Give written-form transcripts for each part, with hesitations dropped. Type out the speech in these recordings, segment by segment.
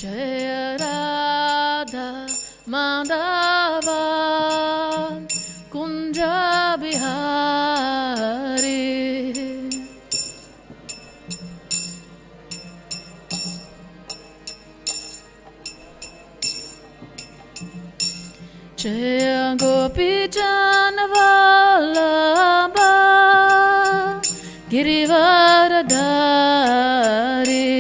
Jaya Radha Madhava Kunja Bihari Jaya Gopi Janavallabha Girivaradhari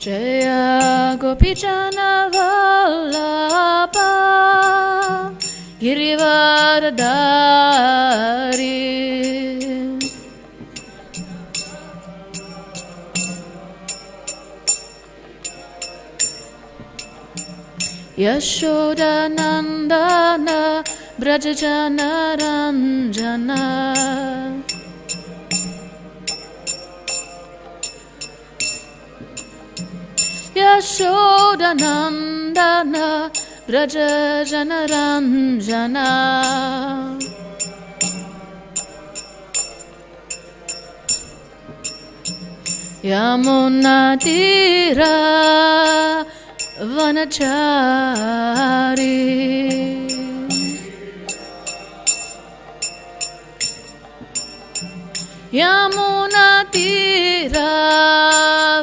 Jaya Gopi Janavallabha Girivaradhari Yashoda Nandana Brajajana Ranjana Yashoda Nandana Brajajana Ranjana Yamuna Tira Vanachari Yamuna Tira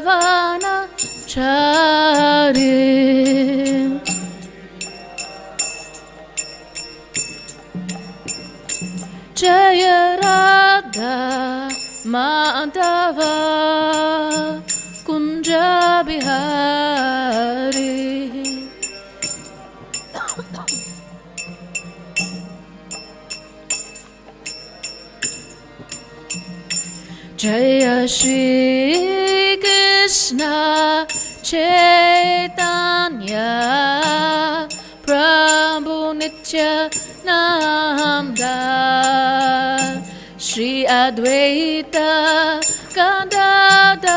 Vanachari Jaya Radha Madhava Kunja Bihari Jaya Shri Krishna Chaitanya Prabhu Nityananda Shri Advaita Gadadhar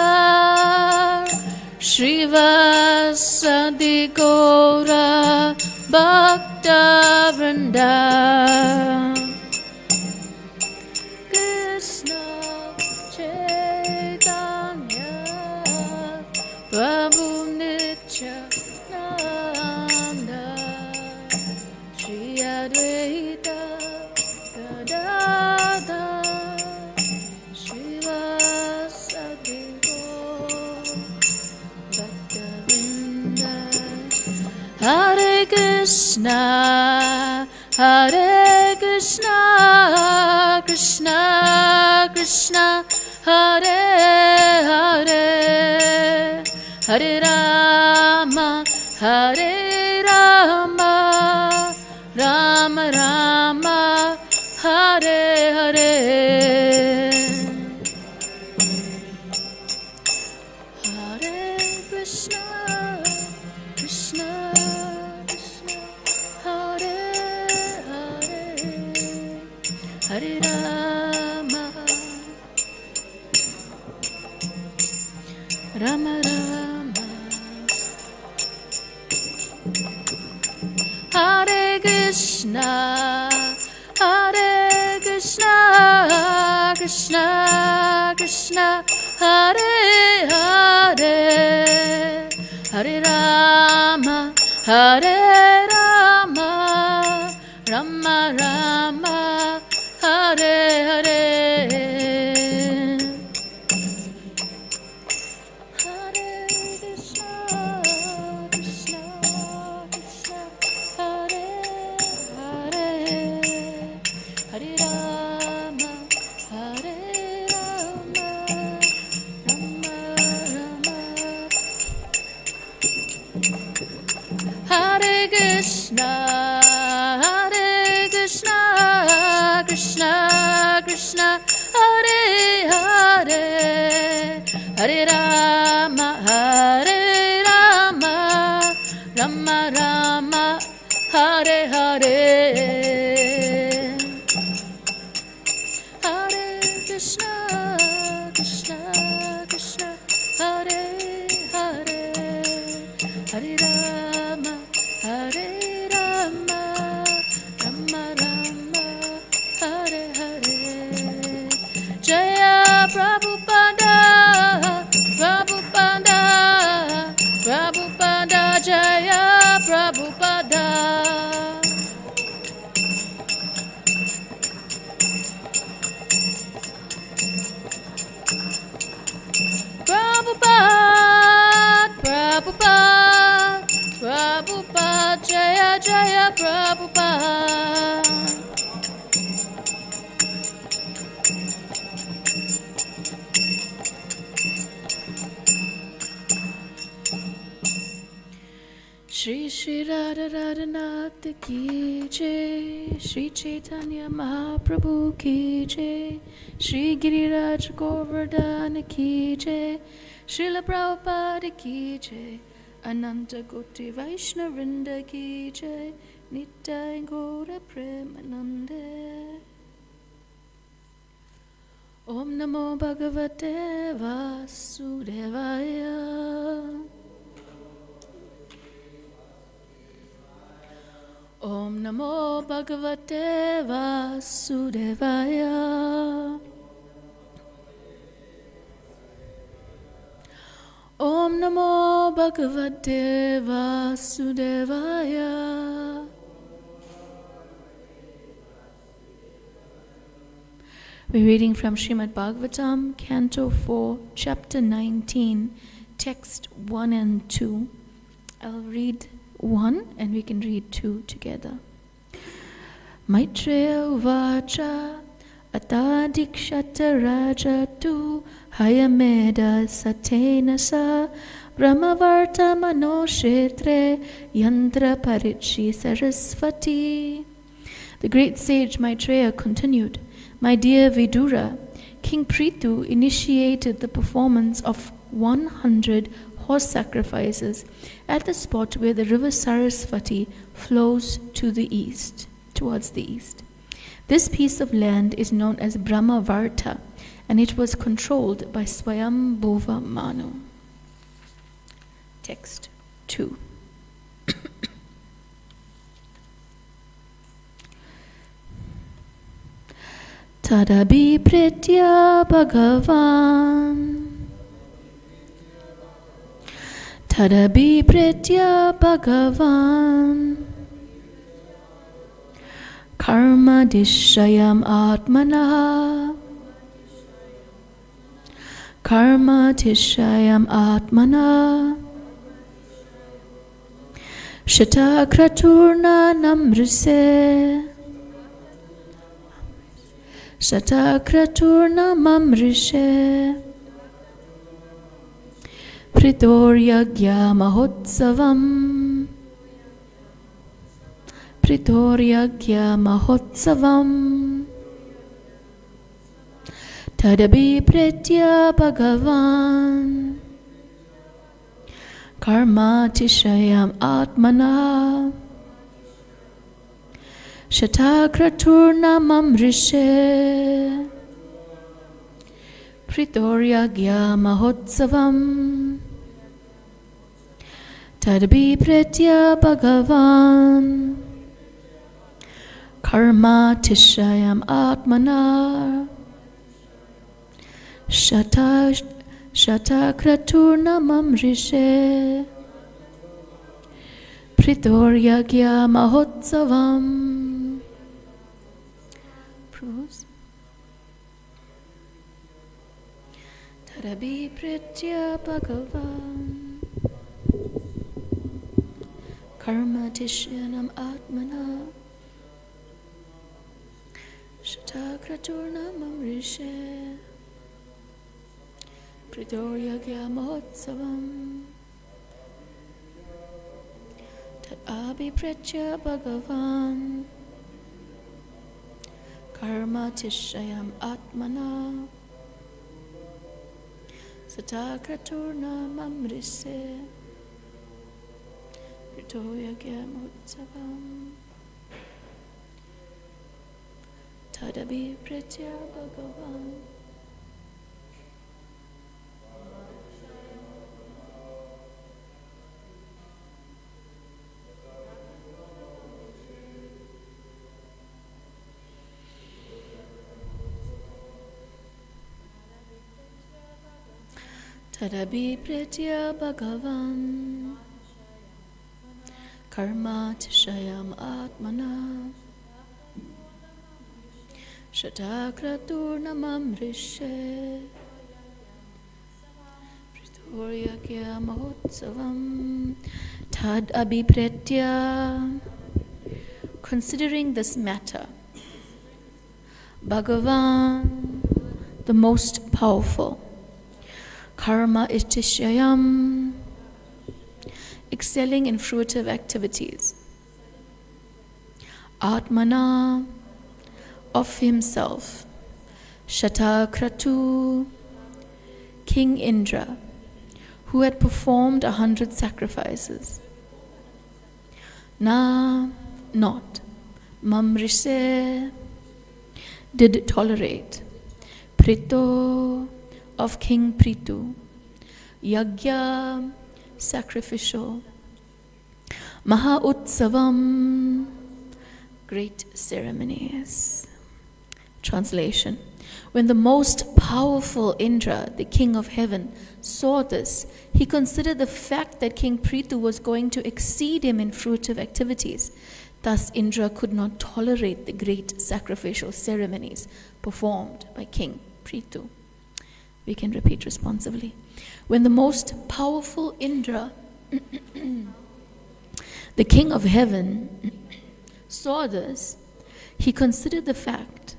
Shri Vasadi Gaura Bhakta Vrinda Krishna Chaitanya Prabhu Nityananda Shri Advaita Gadadhar Shri Vasadi Hare Krishna, Hare Krishna, Krishna Krishna, Hare Hare, Hare Rama, Hare Rama, Rama Rama, Hare Hare. Hare Rama, Rama Rama, Hare Krishna, Hare Krishna, Krishna Krishna, Hare Hare, Hare Rama, Hare Rama, Rama Rama, Hare Hare. Hare Krishna, Krishna Krishna, Hare Hare, Hare Rama, Hare Rama, Rama Rama. Hare Krishna, Hare Krishna, Krishna Krishna, Hare Hare, Hare Rama, Hare Rama, Rama Rama, Hare Hare. Hare Krishna, Krishna Krishna, Hare Hare, Hare Rama, Hare Rama, Shri Shri Radha Radhanath Ki Jai, Shri Chaitanya Mahaprabhu Ki Jai, Shri Giriraj Govardhan Ki Jai, Srila Prabhupada Ki Jai, Ananta Koti Vaishnavinda Ki Jai, Nitai Gaura Premanande. Om Namo Bhagavate Vasudevaya. Om Namo Bhagavate Vasudevaya. Om Namo Bhagavate Vasudevaya. We're reading from Srimad Bhagavatam, Canto 4, Chapter 19, Text 1 and 2. I'll read 1 and we can read 2 together. Maitreya Uvacha Atadikshata Rajatu Hayameda Satena Sa Brahmavarta Manoshetre Yantra Parichi Sarasvati. The great sage Maitreya continued, My dear Vidura, King Prithu initiated the performance of 100 horse sacrifices at the spot where the river Sarasvati flows to the east, towards the east. This piece of land is known as Brahmavarta, and it was controlled by Swayambhuva Manu. Text 2. Tadabi Pritya Bhagavan Tadabi Pritya Bhagavan Karma Dishayam Atmana Karma Dishayam Atmana Shatakraturna Namrise Shatakraturna Mamrishe Pritoryagya Mahotsavam Pritoryagya Mahotsavam Tadabi Pritya Bhagavan Karma Tishayam Atmana Shatakraturna Mamrishe Pritoryagya Mahotsavam Tadabi Pritya Bhagavan Karma Tishayam Atmana Shatakraturna Mamrishe Pritoryagya Mahotsavam. Prose. Tadabi Pritya Bhagavan Karma Tishyanam Atmana Shatakraturna Mamrishe Pritoryagya Mahotsavam Tadabi Pritya Bhagavan Karma Tishayam Atmana Shatakraturna Mamrishe Pritoryagya Mahotsavam Tadabi Pritya Bhagavan Tadabi Pritya Bhagavan Karma Tishayam Atmana Shatakraturna Mamrishe Pritoryagya Mahotsavam Tad Abhipretya. Considering this matter, Bhagavan, the most powerful, Karma Itishayam, excelling in fruitive activities. Atmana, of himself. Shatakratu, King Indra, who had performed 100 sacrifices. Na, not. Mamrise, did tolerate. Prito, of King Pritu. Yagya, sacrificial. Mahautsavam, great ceremonies. Translation. When the most powerful Indra, the king of heaven, saw this, he considered the fact that King Pritu was going to exceed him in fruitive activities. Thus Indra could not tolerate the great sacrificial ceremonies performed by King Pritu. We can repeat responsively. When the most powerful Indra, the king of heaven, saw this, he considered the fact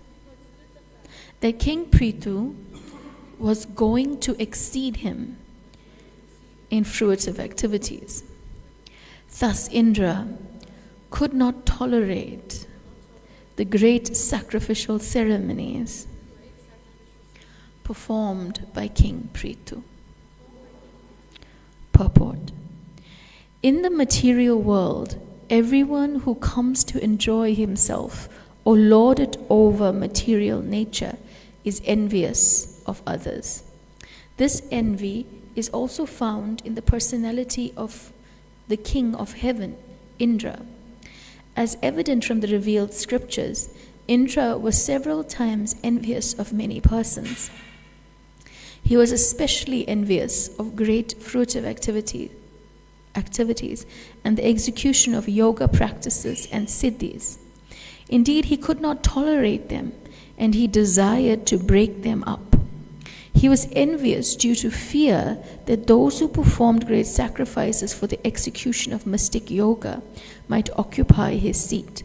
that King Pritu was going to exceed him in fruitive activities. Thus Indra could not tolerate the great sacrificial ceremonies performed by King Pritu. Purport. In the material world, everyone who comes to enjoy himself or lord it over material nature is envious of others. This envy is also found in the personality of the king of heaven, Indra. As evident from the revealed scriptures, Indra was several times envious of many persons. He was especially envious of great fruitive activities and the execution of yoga practices and siddhis. Indeed, he could not tolerate them, and he desired to break them up. He was envious due to fear that those who performed great sacrifices for the execution of mystic yoga might occupy his seat.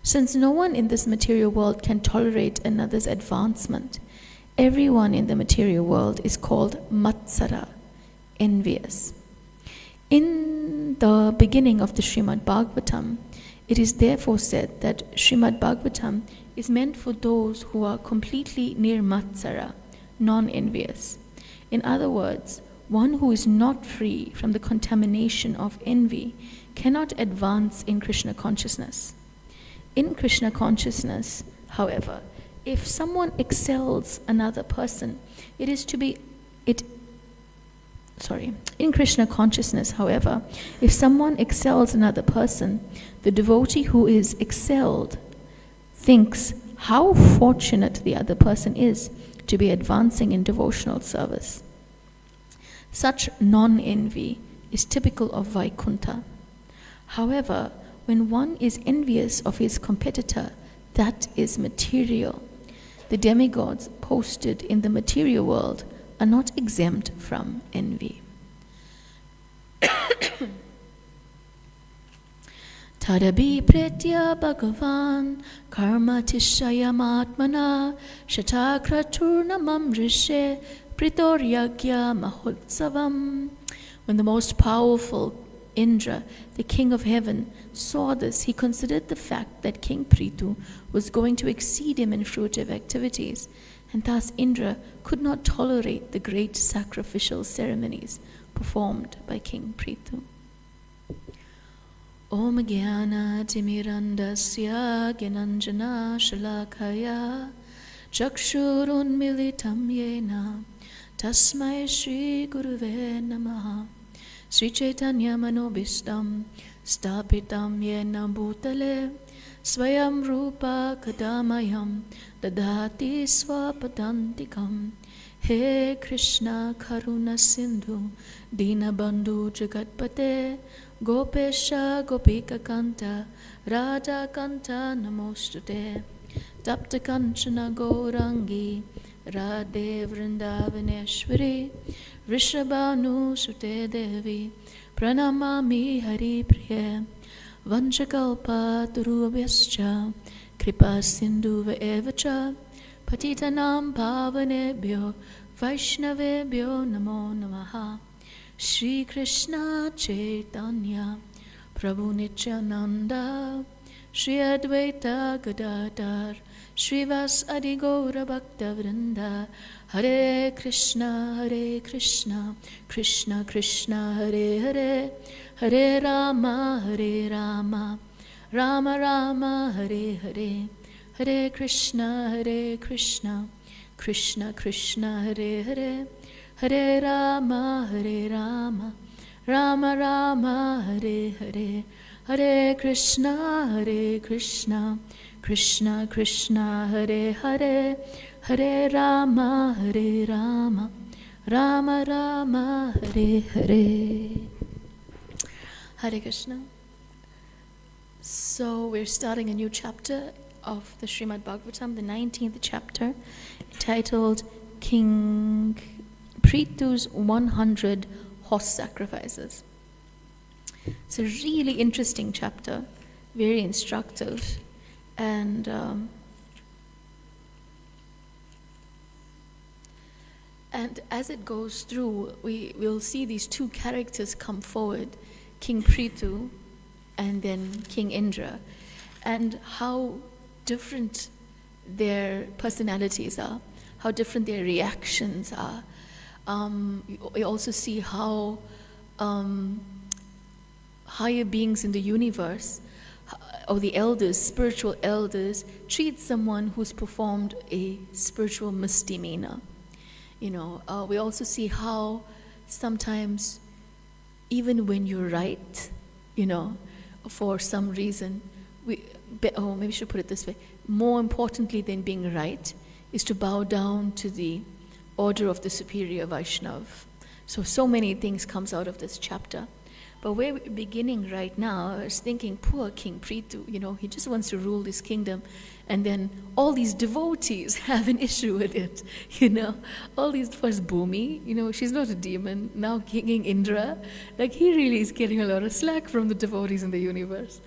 Since no one in this material world can tolerate another's advancement, everyone in the material world is called matsara, envious. In the beginning of the Srimad Bhagavatam, it is therefore said that Srimad Bhagavatam is meant for those who are completely nirmatsara, non-envious. In other words, one who is not free from the contamination of envy cannot advance in Krishna consciousness. In Krishna consciousness, however, if someone excels another person, in Krishna consciousness, however, if someone excels another person, the devotee who is excelled thinks how fortunate the other person is to be advancing in devotional service. Such non-envy is typical of Vaikuntha. However, when one is envious of his competitor, that is material. The demigods posted in the material world are not exempt from envy. Tadabi pretya bhagavan karma tishayamatmana shatakraturna rishe pritoryagya mahotsavam. When the most powerful Indra, the king of heaven, saw this, he considered the fact that King Pritu was going to exceed him in fruitive activities, and thus Indra could not tolerate the great sacrificial ceremonies performed by King Pritu. Om Jnana Timirandasya Gyananjana Shalakaya Chakshurun Militam Yena Tasmai Shri Guruve Namaha Sri Chaitanya Manobhistam Stapitam Yena Bhutale Swayam Rupa Kadamayam Dadati Swapadantikam. He Krishna Karuna Sindhu Dinabandhu Jagatpate Gopesha Gopika Kanta Radha Kanta Namostute Tapta Kanchana Gaurangi Radhe Vrindavaneshwari Rishabhanu Sute Devi Pranamami Hari Priya Vanchakalpa Turubhyascha Kripa Sindhuva Evacha Patitanam Pavanebhyo Vaishnavebhyo Namo Namaha. Shri Krishna Chaitanya Prabhu Nityananda Shri Advaita Gadadhar Shrivas Adi Gaura Bhakta Vrinda Hare Krishna Krishna Krishna Hare Hare Hare Rama Rama Rama Hare Hare Hare Krishna Krishna Krishna Hare Hare Hare Rama Rama Rama Hare Hare Hare Krishna Krishna Krishna Hare Hare Hare Rama Rama Rama Hare Hare. Hare Krishna. So we're starting a new chapter of the Srimad Bhagavatam, the 19th chapter, entitled King Prithu's 100 Horse Sacrifices. It's a really interesting chapter, very instructive, and as it goes through, we'll see these two characters come forward, King Prithu and then King Indra, and how different their personalities are, how different their reactions are. We also see how higher beings in the universe, or the elders, spiritual elders, treat someone who's performed a spiritual misdemeanor. We also see how sometimes, even when you're right, for some reason, maybe I should put it this way, more importantly than being right is to bow down to the order of the superior Vaishnav. So many things comes out of this chapter. But where we're beginning right now, I was thinking, poor King Prithu, he just wants to rule this kingdom, and then all these devotees have an issue with it, All these, first Bhumi, she's not a demon, now King Indra, he really is getting a lot of slack from the devotees in the universe.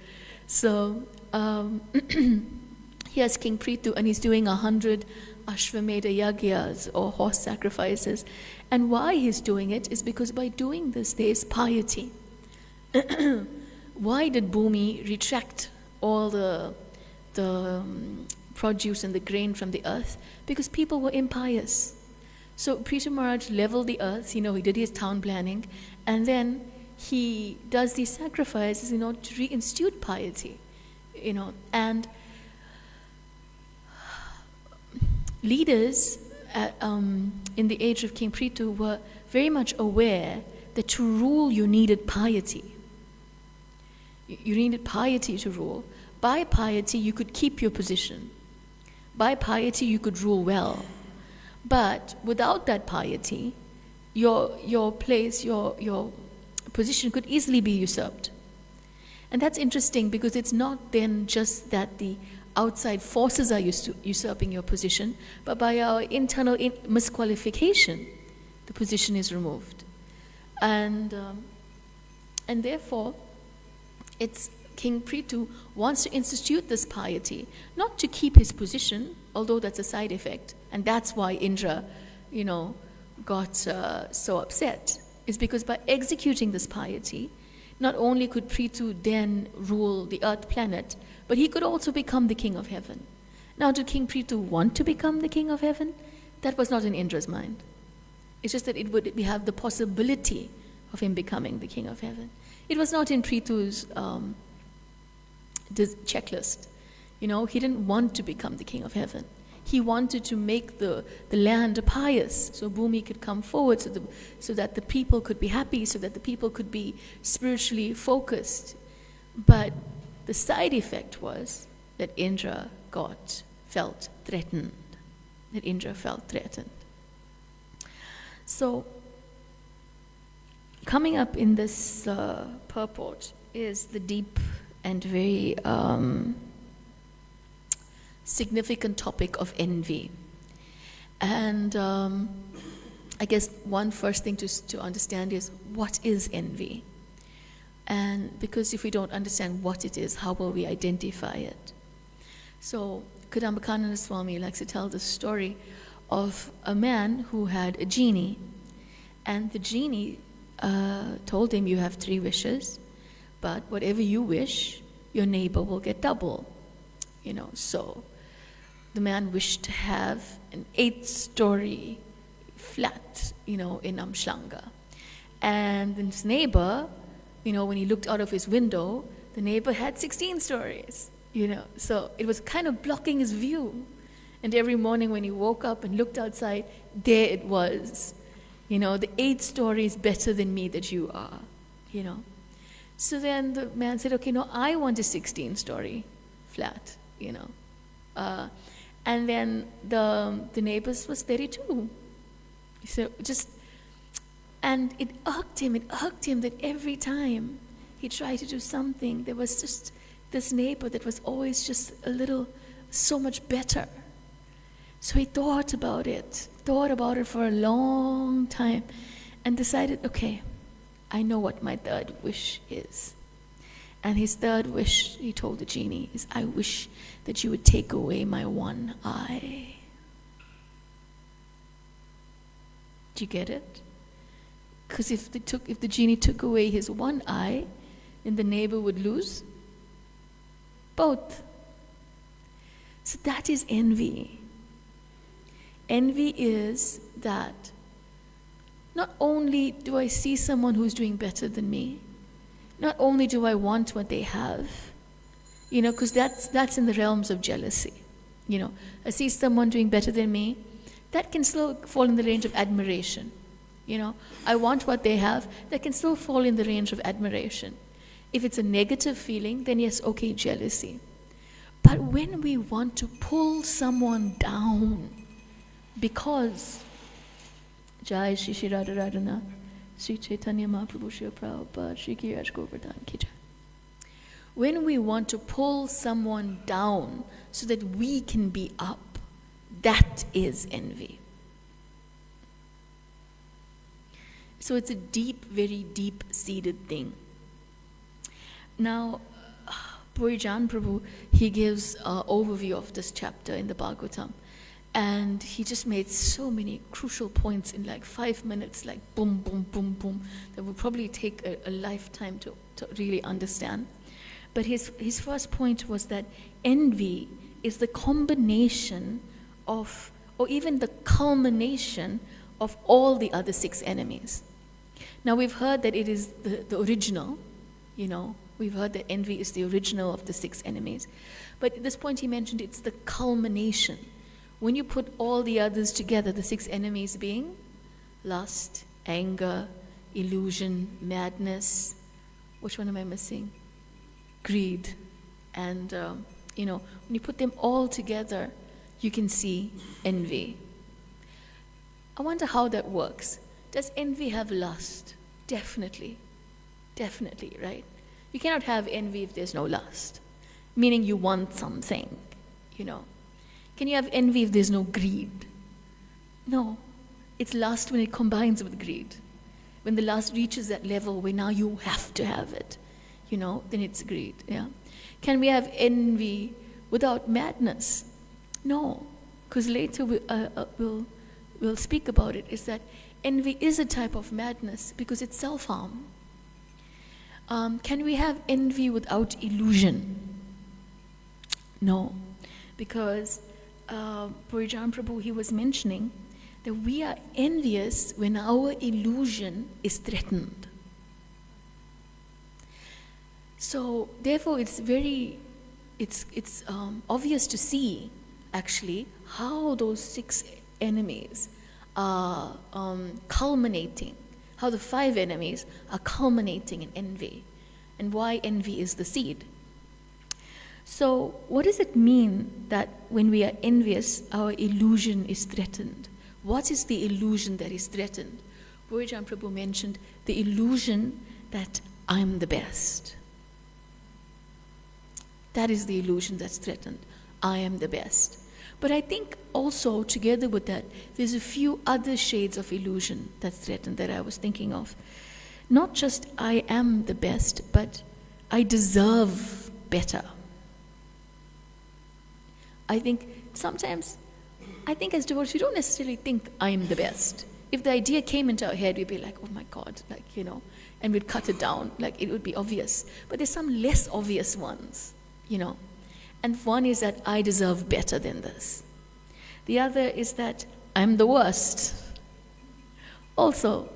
So, here's King Prithu, and he's doing 100 Ashvamedha Yagyas, or horse sacrifices. And why he's doing it is because by doing this, there is piety. Why did Bhumi retract all the produce and the grain from the earth? Because people were impious. So Prithu Maharaj leveled the earth, he did his town planning, and then he does these sacrifices in order to reinstitute piety, and leaders in the age of King Prithu were very much aware that to rule you needed piety. You needed piety to rule. By piety, you could keep your position. By piety, you could rule well. But without that piety, your place, your position could easily be usurped. And that's interesting because it's not then just that the outside forces are usurping your position, but by our internal misqualification, the position is removed. And therefore, it's King Prithu wants to institute this piety, not to keep his position, although that's a side effect, and that's why Indra, got so upset, is because by executing this piety, not only could Prithu then rule the earth planet, but he could also become the king of heaven. Now, did King Prithu want to become the king of heaven? That was not in Indra's mind. It's just that we have the possibility of him becoming the king of heaven. It was not in Prithu's checklist. He didn't want to become the king of heaven. He wanted to make the land pious, so Bhumi could come forward, so that the people could be happy, so that the people could be spiritually focused. But the side effect was that Indra felt threatened. So, coming up in this purport is the deep and very significant topic of envy. And I guess one first thing to understand is, what is envy? And because if we don't understand what it is, how will we identify it? So Kadambakananda Swami likes to tell the story of a man who had a genie. And the genie told him, you have 3 wishes, but whatever you wish, your neighbor will get double. So the man wished to have an 8-story flat, in Amshlanga. And his neighbor, when he looked out of his window, the neighbor had 16 stories, So it was kind of blocking his view. And every morning when he woke up and looked outside, there it was. The 8 stories better than me that you are, So then the man said, okay, no, I want a 16-story flat, And then the neighbors was there too. So and it irked him that every time he tried to do something, there was just this neighbor that was always just so much better. So he thought about it for a long time and decided, okay, I know what my 3rd wish is. And his 3rd wish, he told the genie, is, I wish that you would take away my one eye. Do you get it? Because if the genie took away his one eye, then the neighbor would lose both. So that is envy. Envy is that not only do I see someone who's doing better than me, not only do I want what they have, because that's in the realms of jealousy. I see someone doing better than me, that can still fall in the range of admiration. I want what they have, that can still fall in the range of admiration. If it's a negative feeling, then yes, okay, jealousy. But when we want to pull someone down, because Jai Shri Shri Radha Radhanath, Sri Chaitanya Mahaprabhu Shri Prabhupada, Shri Kiraj Govardhan Ki Jai. When we want to pull someone down so that we can be up, that is envy. So it's a deep, very deep-seated thing. Now, Purijan Prabhu, he gives an overview of this chapter in the Bhagavatam. And he just made so many crucial points in 5 minutes, boom, boom, boom, boom, that would probably take a lifetime to really understand. But his first point was that envy is the combination of, or even the culmination of all the other 6 enemies. Now we've heard that it is the original, we've heard that envy is the original of the 6 enemies. But at this point he mentioned it's the culmination. When you put all the others together, the 6 enemies being lust, anger, illusion, madness, which one am I missing? Greed. And, when you put them all together, you can see envy. I wonder how that works. Does envy have lust? Definitely. Definitely, right? You cannot have envy if there's no lust, meaning you want something, Can you have envy if there's no greed? No. It's lust when it combines with greed. When the lust reaches that level where now you have to have it, then it's greed. Yeah. Can we have envy without madness? No. Because later we'll speak about it, is that envy is a type of madness because it's self-harm. Can we have envy without illusion? No. Because Purijan Prabhu, he was mentioning that we are envious when our illusion is threatened. So therefore it's obvious to see actually how those 6 enemies are culminating, how the 5 enemies are culminating in envy, and why envy is the seed. So what does it mean that when we are envious, our illusion is threatened? What is the illusion that is threatened? Purijan Prabhu mentioned the illusion that I'm the best. That is the illusion that's threatened. I am the best. But I think also together with that, there's a few other shades of illusion that's threatened that I was thinking of. Not just I am the best, but I deserve better. I think sometimes, as devotees, we don't necessarily think I'm the best. if the idea came into our head, we'd be like, oh my God, and we'd cut it down, it would be obvious. But there's some less obvious ones, And one is that I deserve better than this. The other is that I'm the worst. Also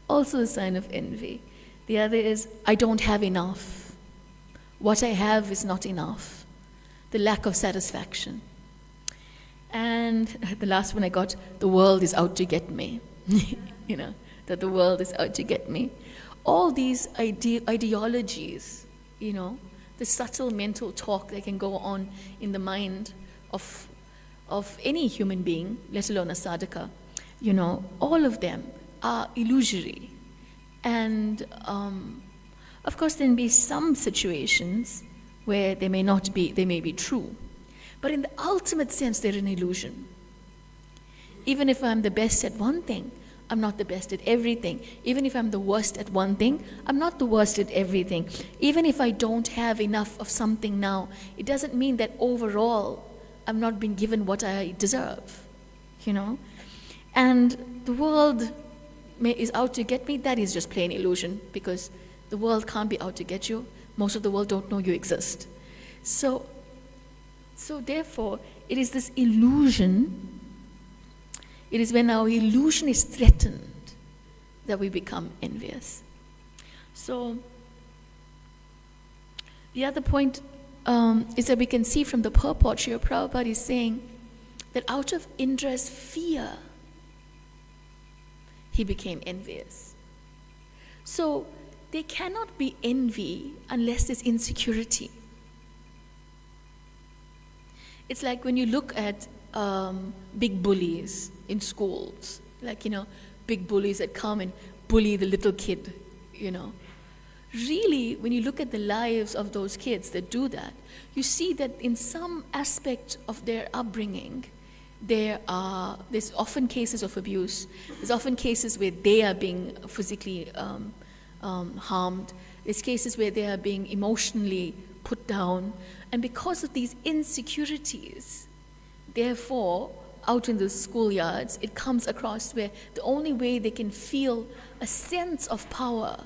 a sign of envy. The other is I don't have enough. What I have is not enough. The lack of satisfaction. And the last one I got, the world is out to get me. That the world is out to get me. All these ideologies, the subtle mental talk that can go on in the mind of any human being, let alone a sadhaka, all of them are illusory. And of course there may be some situations where they may be true. But in the ultimate sense, they're an illusion. Even if I'm the best at one thing, I'm not the best at everything. Even if I'm the worst at one thing, I'm not the worst at everything. Even if I don't have enough of something now, it doesn't mean that overall I'm not being given what I deserve, And the world is out to get me. That is just plain illusion, because the world can't be out to get you. Most of the world don't know you exist. So therefore, it is this illusion. It is when our illusion is threatened that we become envious. So the other point is that we can see from the purport, Srila Prabhupada is saying that out of Indra's fear, he became envious. So there cannot be envy unless there's insecurity. It's like when you look at big bullies in schools, big bullies that come and bully the little kid, Really, when you look at the lives of those kids that do that, you see that in some aspect of their upbringing, there's often cases of abuse. There's often cases where they are being physically harmed. There's cases where they are being emotionally put down. And because of these insecurities, therefore, out in the schoolyards, it comes across where the only way they can feel a sense of power,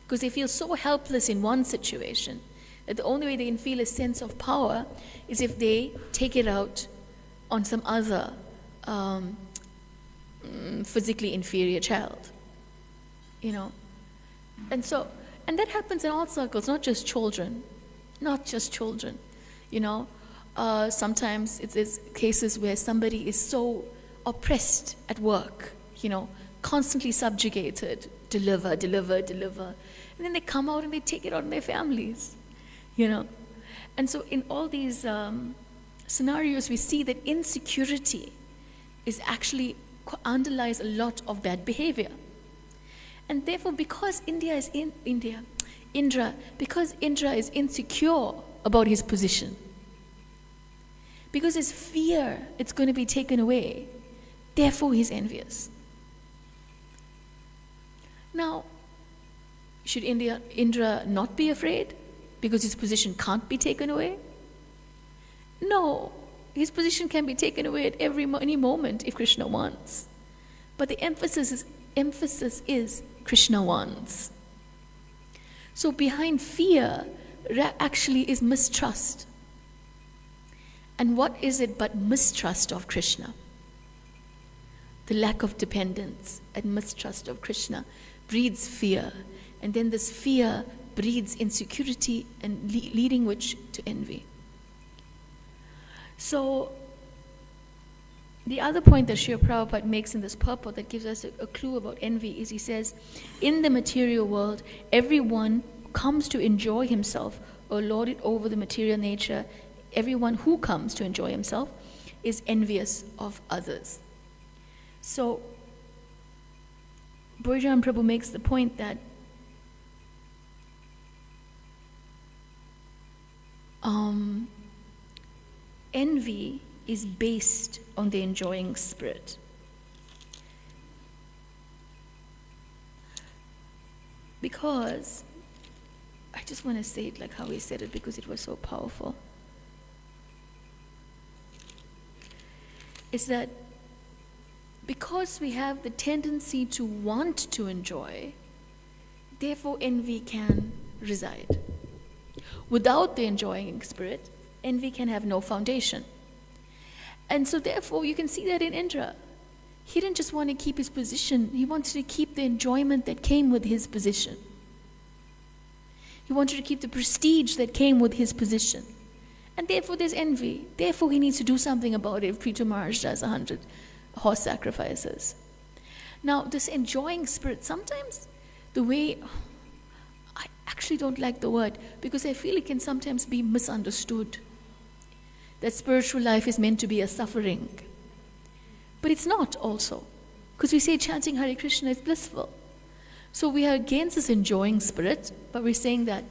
because they feel so helpless in one situation, that the only way they can feel a sense of power is if they take it out on some other physically inferior child, And that happens in all circles, not just children. Sometimes it's cases where somebody is so oppressed at work, constantly subjugated, deliver. And then they come out and they take it out on their families, And so in all these scenarios, we see that insecurity is actually underlies a lot of bad behavior. And therefore, because Indra is insecure about his position, because his fear it's going to be taken away, therefore he's envious. Now, should Indra not be afraid because his position can't be taken away? No, his position can be taken away at any moment if Krishna wants. But the emphasis is Krishna wants. So behind fear actually is mistrust. And what is it but mistrust of Krishna? The lack of dependence and mistrust of Krishna breeds fear. And then this fear breeds insecurity and leading which to envy. So the other point that Srila Prabhupada makes in this purport that gives us a clue about envy is he says, in the material world, everyone comes to enjoy himself or lord it over the material nature. Everyone who comes to enjoy himself is envious of others. So Bhurijan Prabhu makes the point that envy is based on the enjoying spirit. Because, I just want to say it like how he said it because it was so powerful. Is that because we have the tendency to want to enjoy, therefore envy can reside. Without the enjoying spirit, envy can have no foundation. And so therefore you can see that in Indra. He didn't just want to keep his position, he wanted to keep the enjoyment that came with his position. He wanted to keep the prestige that came with his position. And therefore there's envy. Therefore he needs to do something about it if Prithu Maharaj does 100 horse sacrifices. Now this enjoying spirit, sometimes the way, I actually don't like the word, because I feel it can sometimes be misunderstood. That spiritual life is meant to be a suffering. But it's not also. Because we say chanting Hare Krishna is blissful. So we are against this enjoying spirit, but we're saying that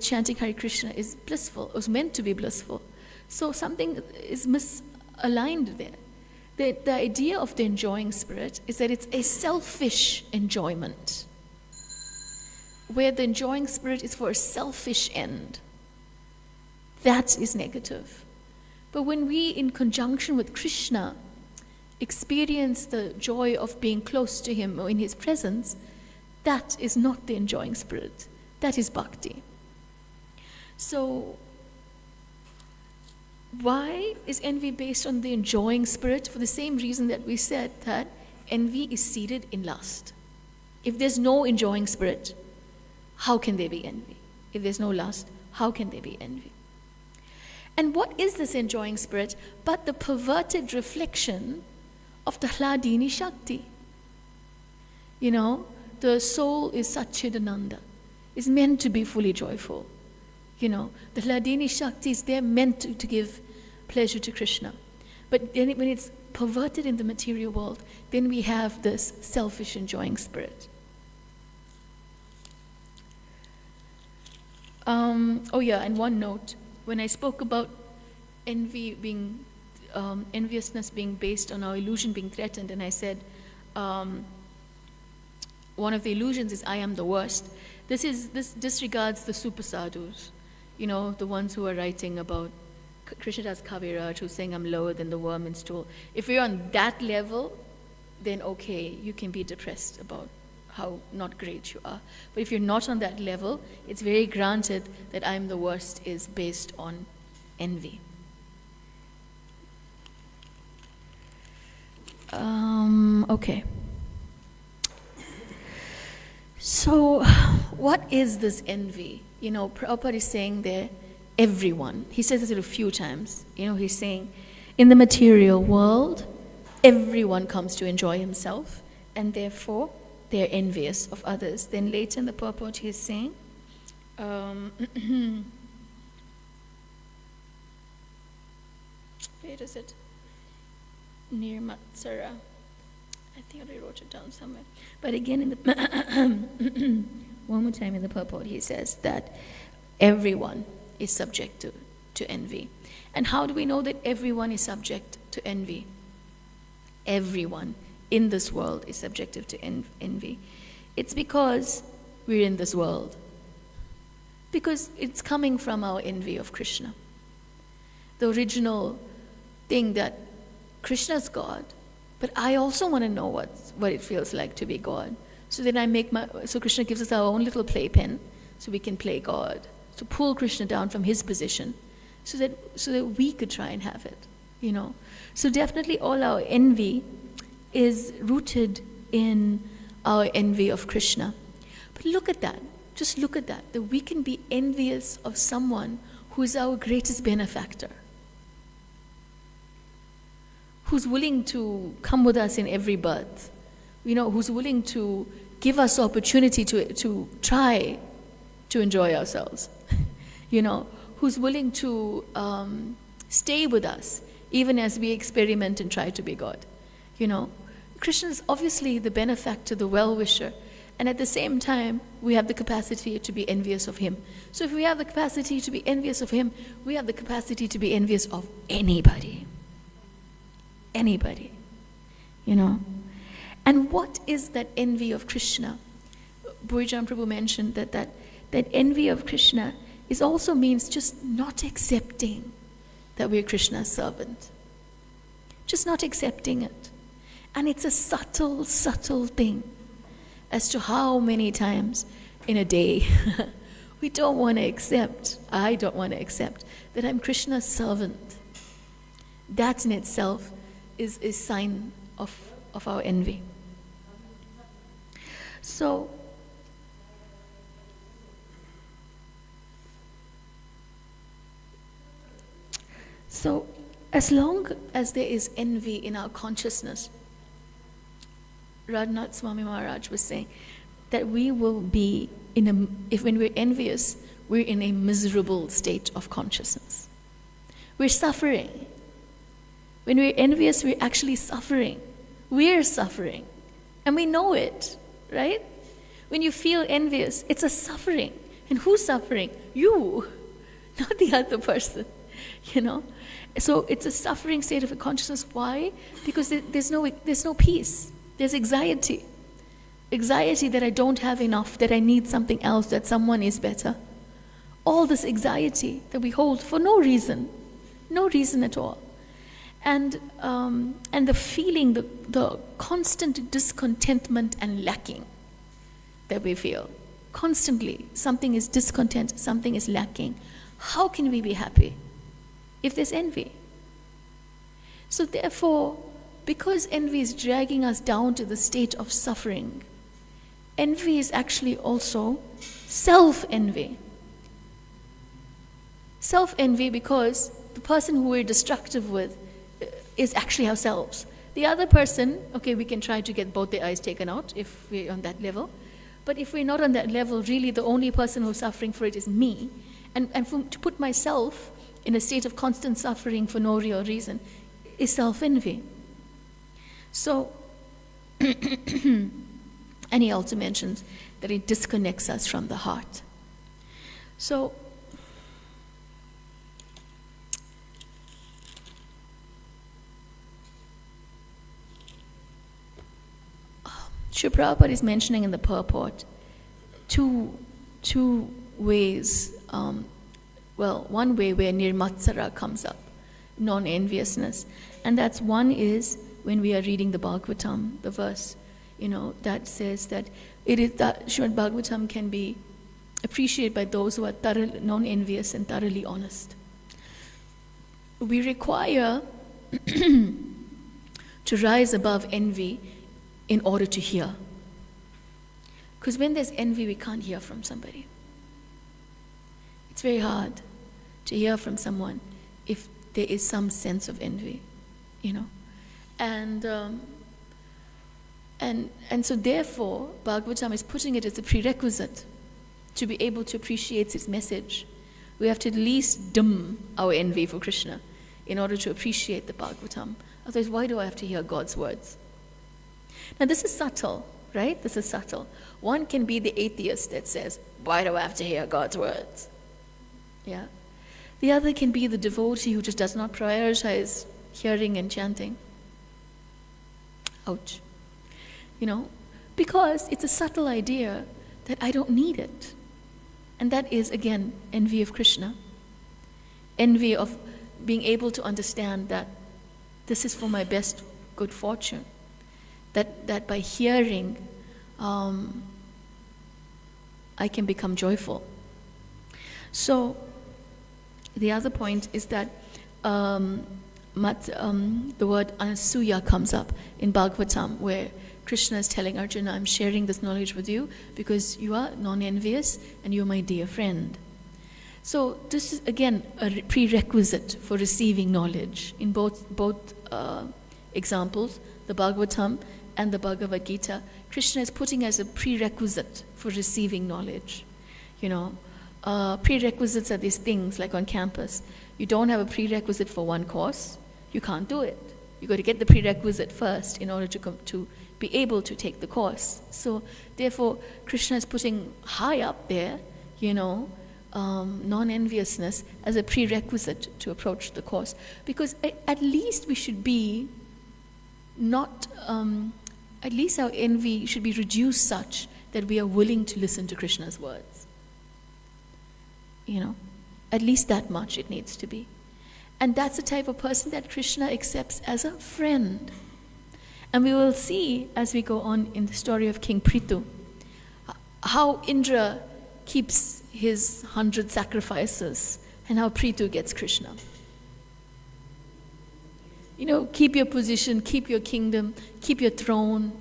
chanting Hare Krishna is blissful, was meant to be blissful. So something is misaligned there. The idea of the enjoying spirit is that it's a selfish enjoyment, where the enjoying spirit is for a selfish end. That is negative. But when we, in conjunction with Krishna, experience the joy of being close to him or in his presence, that is not the enjoying spirit. That is bhakti. So, why is envy based on the enjoying spirit? For the same reason that we said that envy is seated in lust. If there's no enjoying spirit, how can there be envy? If there's no lust, how can there be envy? And what is this enjoying spirit but the perverted reflection of the Hladini Shakti? You know, the soul is Satchidananda, is meant to be fully joyful. You know, the Hladini Shakti is there meant to give pleasure to Krishna. But then when it's perverted in the material world, then we have this selfish enjoying spirit. And one note, when I spoke about envy being, enviousness being based on our illusion being threatened, and I said, one of the illusions is I am the worst. This disregards the super sadhus, you know, the ones who are writing about Krishnadas Kaviraj, who's saying I'm lower than the worm in stool. If you're on that level, then okay, you can be depressed about how not great you are. But if you're not on that level, it's very granted that I'm the worst is based on envy. Okay. So, what is this envy? You know, Prabhupada is saying there, everyone. He says it a few times. You know, he's saying, in the material world, everyone comes to enjoy himself, and therefore, they're envious of others. Then later in the purport, he's saying, where is it? Near Matsara. I think I wrote it down somewhere. But again, in the one more time in the purport, he says that everyone is subject to envy. And how do we know that everyone is subject to envy? Everyone in this world is subjective to envy. It's because we're in this world. Because it's coming from our envy of Krishna. The original thing that Krishna's God, but I also want to know what it feels like to be God. So then so Krishna gives us our own little playpen, so we can play God. To pull Krishna down from his position, so that we could try and have it, you know. So definitely all our envy is rooted in our envy of Krishna. But look at that, just look at that we can be envious of someone who is our greatest benefactor, who's willing to come with us in every birth, you know, who's willing to give us opportunity to try to enjoy ourselves, you know, who's willing to stay with us even as we experiment and try to be God, you know. Krishna is obviously the benefactor, the well-wisher, and at the same time, we have the capacity to be envious of him. So if we have the capacity to be envious of him, we have the capacity to be envious of anybody. Anybody, you know. And what is that envy of Krishna? Bhujan Prabhu mentioned that envy of Krishna also means just not accepting that we're Krishna's servant. Just not accepting it. And it's a subtle, subtle thing as to how many times in a day we don't want to accept, I don't want to accept, that I'm Krishna's servant. That in itself is a sign of our envy. So, as long as there is envy in our consciousness, Radhanath Swami Maharaj was saying that we will be when we're envious, we're in a miserable state of consciousness. We're suffering. When we're envious, we're actually suffering. We're suffering. And we know it, right? When you feel envious, it's a suffering. And who's suffering? You, not the other person, So it's a suffering state of consciousness. Why? Because there's no peace. There's anxiety. Anxiety that I don't have enough, that I need something else, that someone is better. All this anxiety that we hold for no reason at all. And the feeling, the constant discontentment and lacking that we feel. Constantly, something is discontent, something is lacking. How can we be happy if there's envy? So therefore, because envy is dragging us down to the state of suffering, envy is actually also self-envy. Self-envy because the person who we're destructive with is actually ourselves. The other person, okay, we can try to get both the eyes taken out if we're on that level. But if we're not on that level, really the only person who's suffering for it is me. And to put myself in a state of constant suffering for no real reason is self-envy. So, and he also mentions that it disconnects us from the heart. So, Srila Prabhupada is mentioning in the purport two ways. One way where nirmatsara comes up, non-enviousness. And that's one is when we are reading the Bhagavatam, the verse, that says that Srimad Bhagavatam can be appreciated by those who are thoroughly non-envious and thoroughly honest. We require to rise above envy in order to hear. Because when there's envy, we can't hear from somebody. It's very hard to hear from someone if there is some sense of envy, And so therefore, Bhagavatam is putting it as a prerequisite to be able to appreciate its message. We have to at least dim our envy for Krishna in order to appreciate the Bhagavatam. Otherwise, why do I have to hear God's words? Now this is subtle, right? This is subtle. One can be the atheist that says, why do I have to hear God's words? Yeah. The other can be the devotee who just does not prioritize hearing and chanting. Ouch. Because it's a subtle idea that I don't need it. And that is, again, envy of Krishna. Envy of being able to understand that this is for my best good fortune. That by hearing, I can become joyful. So, the other point is that the word anasuya comes up in Bhagavatam, where Krishna is telling Arjuna, I'm sharing this knowledge with you because you are non-envious and you're my dear friend. So this is again a prerequisite for receiving knowledge. In both examples, the Bhagavatam and the Bhagavad Gita, Krishna is putting as a prerequisite for receiving knowledge. Prerequisites are these things like on campus. You don't have a prerequisite for one course, you can't do it. You got to get the prerequisite first in order to be able to take the course. So therefore, Krishna is putting high up there, non-enviousness as a prerequisite to approach the course. Because at least we should be at least our envy should be reduced such that we are willing to listen to Krishna's words. At least that much it needs to be. And that's the type of person that Krishna accepts as a friend. And we will see as we go on in the story of King Prithu, how Indra keeps his 100 sacrifices and how Prithu gets Krishna. Keep your position, keep your kingdom, keep your throne.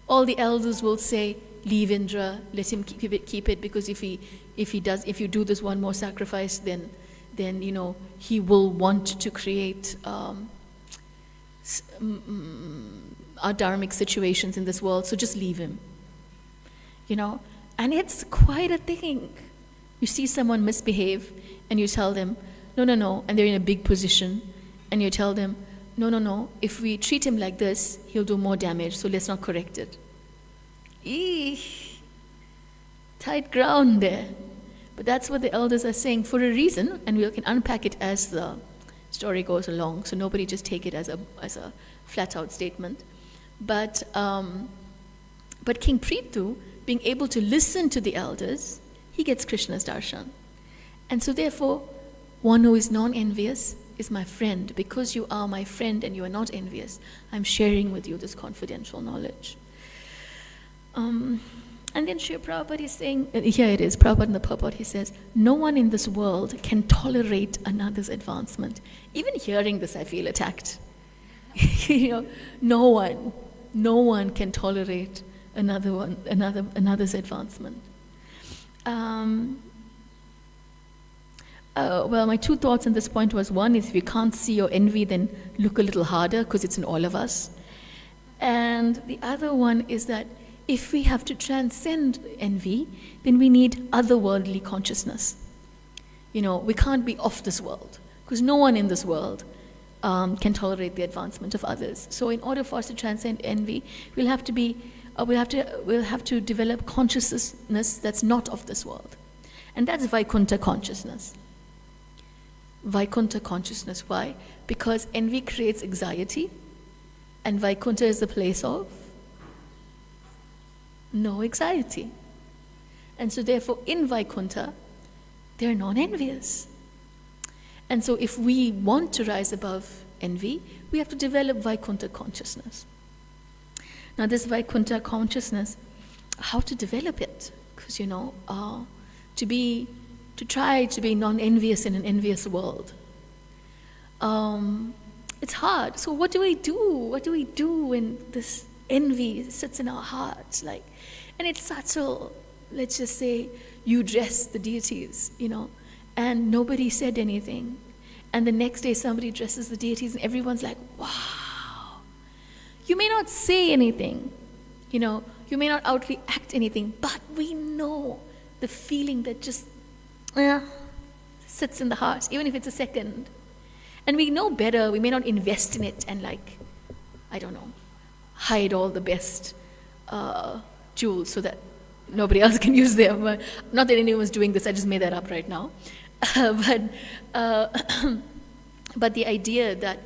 All the elders will say, leave Indra, let him keep it, because if you do this one more sacrifice, then he will want to create dharmic situations in this world, so just leave him. And it's quite a thing. You see someone misbehave and you tell them, no, and they're in a big position, and you tell them, no, if we treat him like this, he'll do more damage, so let's not correct it. Tight ground there. But that's what the elders are saying for a reason, and we can unpack it as the story goes along, so nobody just take it as a flat-out statement. But King Prithu, being able to listen to the elders, he gets Krishna's darshan. And so therefore, one who is non-envious is my friend. Because you are my friend and you are not envious, I'm sharing with you this confidential knowledge. And then Srila Prabhupada is saying, here it is, Prabhupada in the purport, he says, no one in this world can tolerate another's advancement. Even hearing this, I feel attacked. No one can tolerate another's advancement. Well, my two thoughts on this point was, one is if you can't see your envy, then look a little harder, because it's in all of us. And the other one is that if we have to transcend envy, then we need otherworldly consciousness. We can't be of this world, because no one in this world can tolerate the advancement of others. So in order for us to transcend envy, we'll have to develop consciousness that's not of this world. And that's Vaikuntha consciousness. Vaikuntha consciousness. Why? Because envy creates anxiety, and Vaikuntha is the place of no anxiety. And so therefore in Vaikuntha, they're non-envious. And so if we want to rise above envy, we have to develop Vaikuntha consciousness. Now this Vaikuntha consciousness, how to develop it? Because to try to be non-envious in an envious world, it's hard. So what do we do? What do we do when this envy sits in our hearts? And it's subtle. Let's just say you dress the deities, and nobody said anything. And the next day somebody dresses the deities and everyone's like, wow. You may not say anything, you may not outly act anything, but we know the feeling that just sits in the heart, even if it's a second. And we know better. We may not invest in it and hide all the best jewels so that nobody else can use them. Not that anyone's doing this, I just made that up right now. But the idea that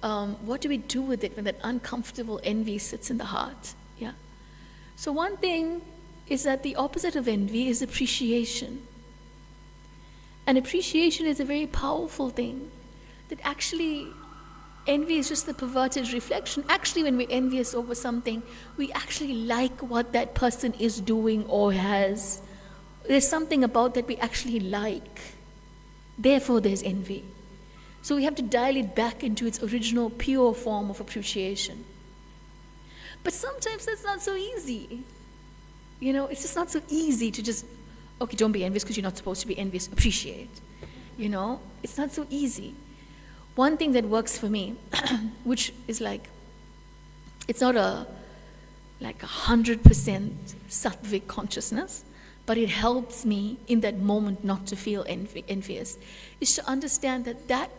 what do we do with it when that uncomfortable envy sits in the heart? Yeah. So one thing is that the opposite of envy is appreciation. And appreciation is a very powerful thing. That actually, envy is just the perverted reflection. Actually, when we're envious over something, we actually like what that person is doing or has. There's something about that we actually like. Therefore, there's envy. So we have to dial it back into its original pure form of appreciation. But sometimes that's not so easy. It's just not so easy to just, okay, don't be envious because you're not supposed to be envious. Appreciate. It's not so easy. One thing that works for me, which is it's not a 100% sattvic consciousness, but it helps me in that moment not to feel envious, is to understand that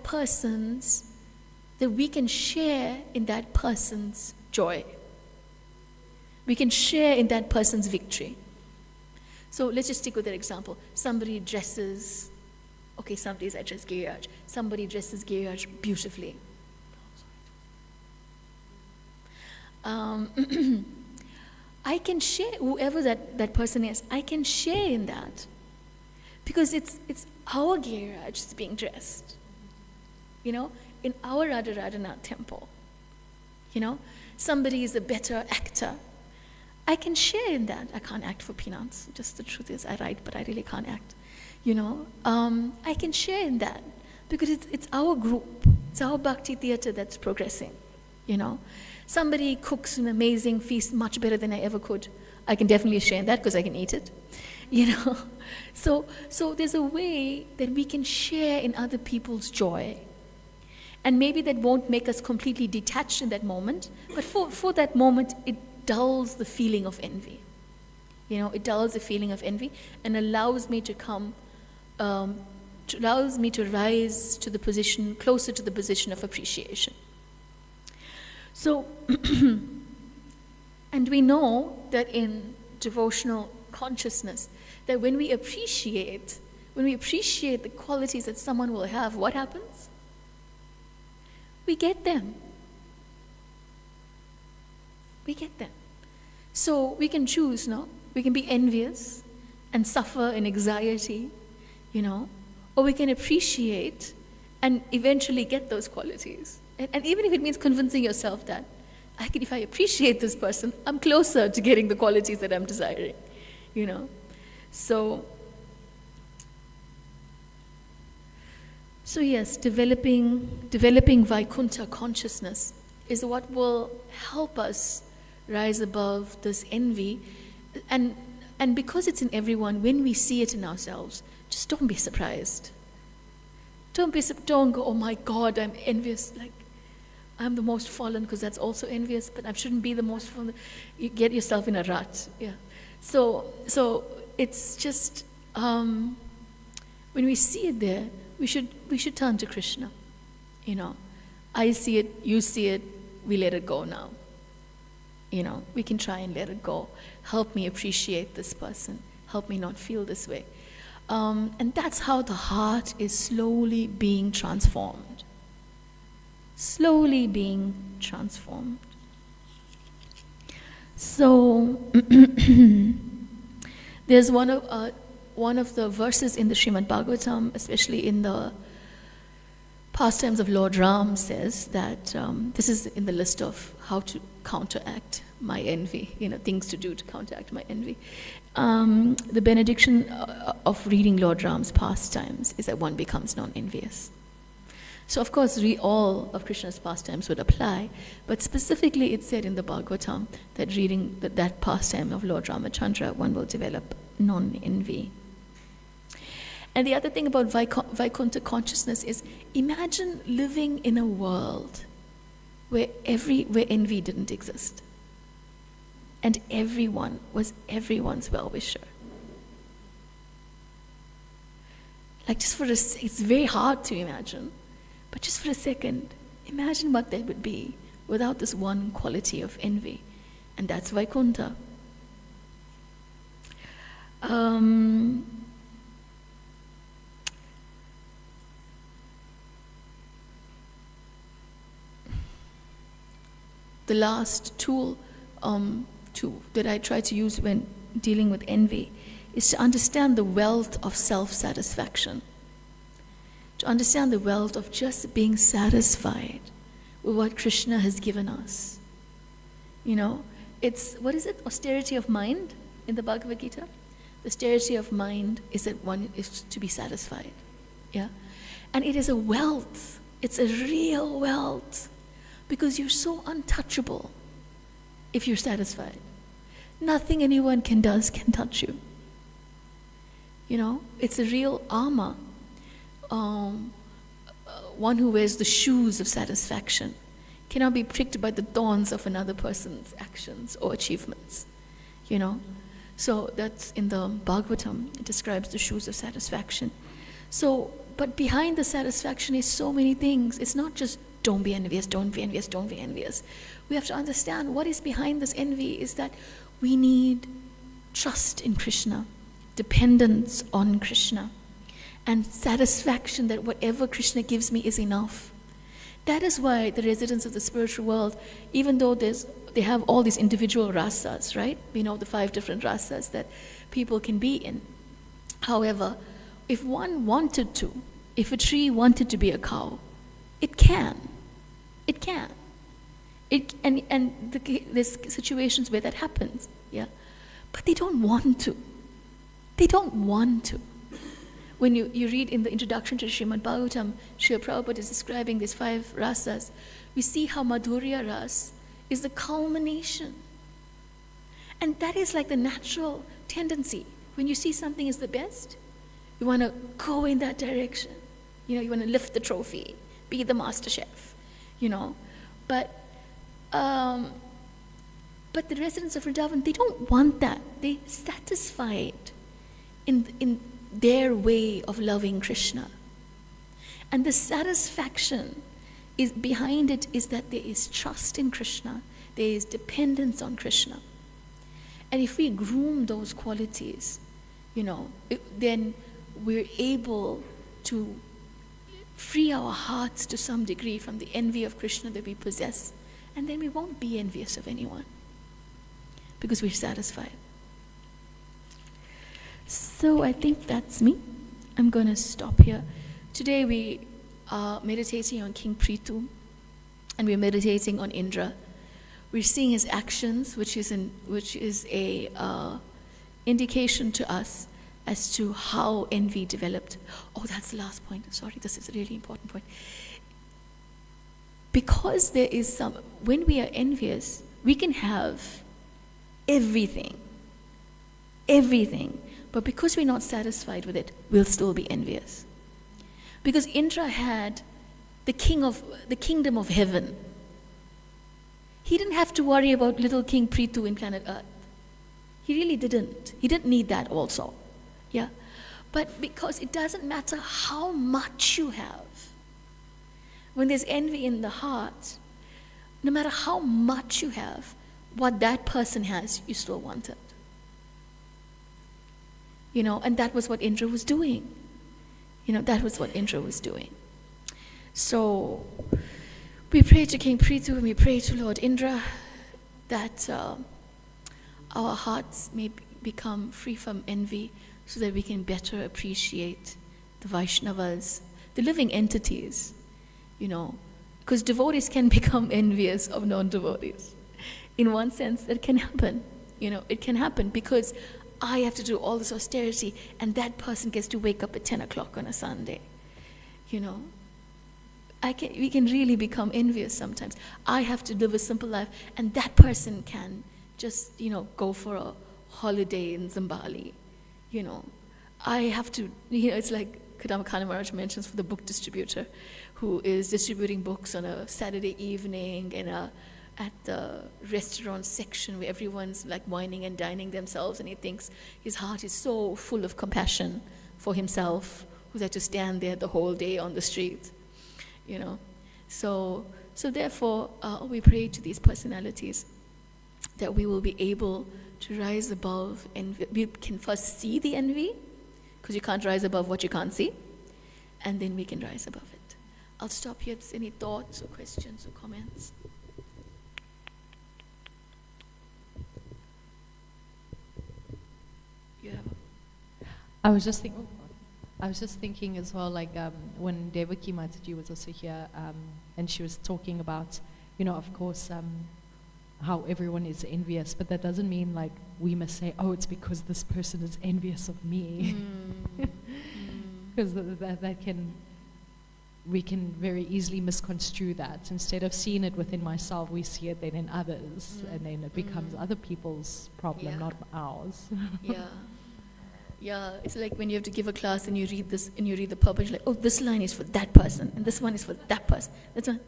we can share in that person's joy. We can share in that person's victory. So let's just stick with that example. Somebody dresses, some days I dress Giriraj. Somebody dresses Giriraj beautifully. I can share, whoever that person is, I can share in that. Because it's our Giriraj that's being dressed. In our Radharanath temple. somebody is a better actor, I can share in that. I can't act for peanuts. Just the truth is, I write, but I really can't act. I can share in that because it's our group. It's our bhakti theater that's progressing. Somebody cooks an amazing feast much better than I ever could. I can definitely share in that because I can eat it. So there's a way that we can share in other people's joy. And maybe that won't make us completely detached in that moment, but for that moment, it dulls the feeling of envy. It dulls the feeling of envy and allows me to rise to the position, closer to the position of appreciation. So, and we know that in devotional consciousness, that when we appreciate the qualities that someone will have, what happens? We get them. So we can choose, no? We can be envious and suffer in anxiety, or we can appreciate and eventually get those qualities. And even if it means convincing yourself that, if I appreciate this person, I'm closer to getting the qualities that I'm desiring, So yes, developing Vaikuntha consciousness is what will help us rise above this envy. And because it's in everyone, when we see it in ourselves, just don't be surprised. Don't go, oh my God, I'm envious. Like, I'm the most fallen because that's also envious, but I shouldn't be the most fallen. You get yourself in a rut. Yeah. So it's just, when we see it there, we should turn to Krishna. I see it, you see it, we let it go now. We can try and let it go. Help me appreciate this person. Help me not feel this way. And that's how the heart is slowly being transformed. Slowly being transformed. So, there's one of the verses in the Srimad Bhagavatam, especially in the pastimes of Lord Ram, says that this is in the list of how to counteract my envy, things to do to counteract my envy. The benediction of reading Lord Ram's pastimes is that one becomes non-envious. So of course, all of Krishna's pastimes would apply, but specifically it said in the Bhagavatam that reading that pastime of Lord Ramachandra, one will develop non-envy. And the other thing about Vaikuntha consciousness is, imagine living in a world where envy didn't exist. And everyone was everyone's well-wisher. Like it's very hard to imagine, but just for a second, imagine what there would be without this one quality of envy. And that's Vaikuntha. The last tool that I try to use when dealing with envy is to understand the wealth of self-satisfaction. To understand the wealth of just being satisfied with what Krishna has given us. It's, what is it? Austerity of mind in the Bhagavad Gita? The austerity of mind is that one is to be satisfied. Yeah? And it is a wealth. It's a real wealth. Because you're so untouchable if you're satisfied. Nothing anyone can touch you. It's a real armor. One who wears the shoes of satisfaction cannot be pricked by the thorns of another person's actions or achievements. So that's in the Bhagavatam, it describes the shoes of satisfaction. So, but behind the satisfaction is so many things. It's not just don't be envious, don't be envious, don't be envious. We have to understand what is behind this envy is that we need trust in Krishna, dependence on Krishna, and satisfaction that whatever Krishna gives me is enough. That is why the residents of the spiritual world, even though they have all these individual rasas, right? We know the 5 different rasas that people can be in. However, if one wanted to, if a tree wanted to be a cow, it can. It can. There's situations where that happens, yeah, but they don't want to. They don't want to. When you read in the introduction to Srimad Bhagavatam, Srila Prabhupada is describing these 5 rasas. We see how Madhurya ras is the culmination. And that is like the natural tendency. When you see something is the best, you want to go in that direction. You want to lift the trophy, be the master chef, But the residents of Vrindavan, they don't want that. They satisfy it in their way of loving Krishna. And the satisfaction is behind it is that there is trust in Krishna, there is dependence on Krishna. And if we groom those qualities, then we're able to free our hearts to some degree from the envy of Krishna that we possess. And then we won't be envious of anyone because we're satisfied. So I think that's me. I'm going to stop here. Today we are meditating on King Prithu, and we're meditating on Indra. We're seeing his actions, which is a indication to us as to how envy developed. Oh, that's the last point. Sorry, this is a really important point. Because when we are envious, we can have everything, but because we're not satisfied with it, we'll still be envious. Because Indra had the kingdom of heaven. He didn't have to worry about little King Prithu in planet Earth. He really didn't. He didn't need that also. Yeah. But because it doesn't matter how much you have, when there's envy in the heart, no matter how much you have, what that person has, you still want it. And that was what Indra was doing. So we pray to King Prithu and we pray to Lord Indra that our hearts may become free from envy so that we can better appreciate the Vaishnavas, the living entities, because devotees can become envious of non-devotees. In one sense, that can happen. It can happen because I have to do all this austerity and that person gets to wake up at 10 o'clock on a Sunday. We can really become envious sometimes. I have to live a simple life and that person can just, go for a holiday in Zimbabwe. I have to, it's like Kadamba Maharaj mentions for the book distributor who is distributing books on a Saturday evening at the restaurant section where everyone's like wining and dining themselves, and he thinks his heart is so full of compassion for himself who's had to stand there the whole day on the street, So therefore, we pray to these personalities that we will be able to rise above envy. We can first see the envy, because you can't rise above what you can't see, and then we can rise above it. I'll stop here. If there's any thoughts or questions or comments. You have. I was just thinking as well, like when Devaki Mataji was also here, and she was talking about, of course, how everyone is envious, but that doesn't mean like we must say, oh, it's because this person is envious of me, because we can very easily misconstrue that. Instead of seeing it within myself, we see it then in others, and then it becomes other people's problem, not ours. Yeah, it's like when you have to give a class and you read this and you read the purpose, like, oh, this line is for that person and this one is for that person. That's one,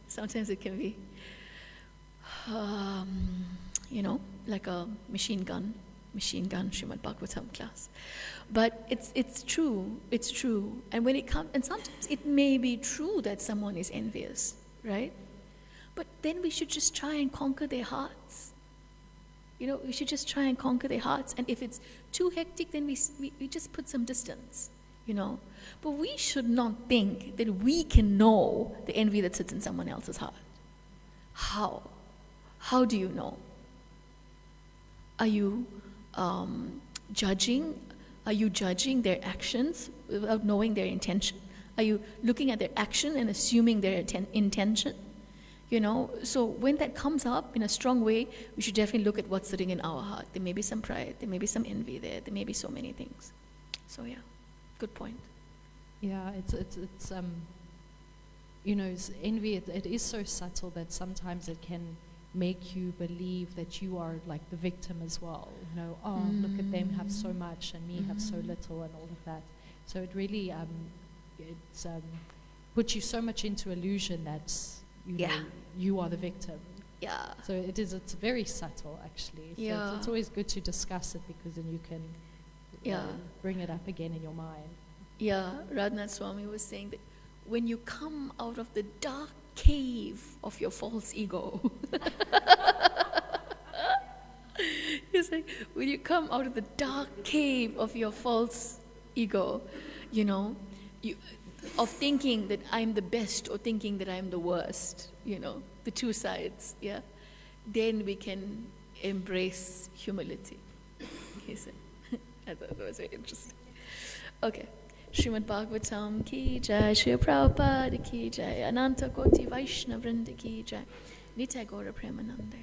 sometimes it can be, like a machine gun Srimad Bhagavatam class. But it's true. And when it comes, and sometimes it may be true that someone is envious, right? But then we should just try and conquer their hearts. We should just try and conquer their hearts. And if it's too hectic, then we just put some distance, But we should not think that we can know the envy that sits in someone else's heart. How? How do you know? Are you judging? Are you judging their actions without knowing their intention? Are you looking at their action and assuming their intention? So when that comes up in a strong way, we should definitely look at what's sitting in our heart. There may be some pride, there may be some envy there may be so many things. So yeah, good point. Yeah, it's envy, it is so subtle that sometimes it can make you believe that you are like the victim as well. Look at them have so much and me have so little and all of that. So it really puts you so much into illusion that you are the victim. Yeah. So it's very subtle actually. So Yeah. it's always good to discuss it because then you can bring it up again in your mind. Yeah, Radhanath Swami was saying that when you come out of the dark cave of your false ego, he's like, when you come out of the dark cave of your false ego, of thinking that I'm the best or thinking that I'm the worst, the two sides, then we can embrace humility. He said. I thought that was very interesting. Okay. Srimad Bhagavatam ki jai, Shri Prabhupada ki jai, Ananta Koti Vaishnavrinda ki jai, Nitai Gaura Premanande.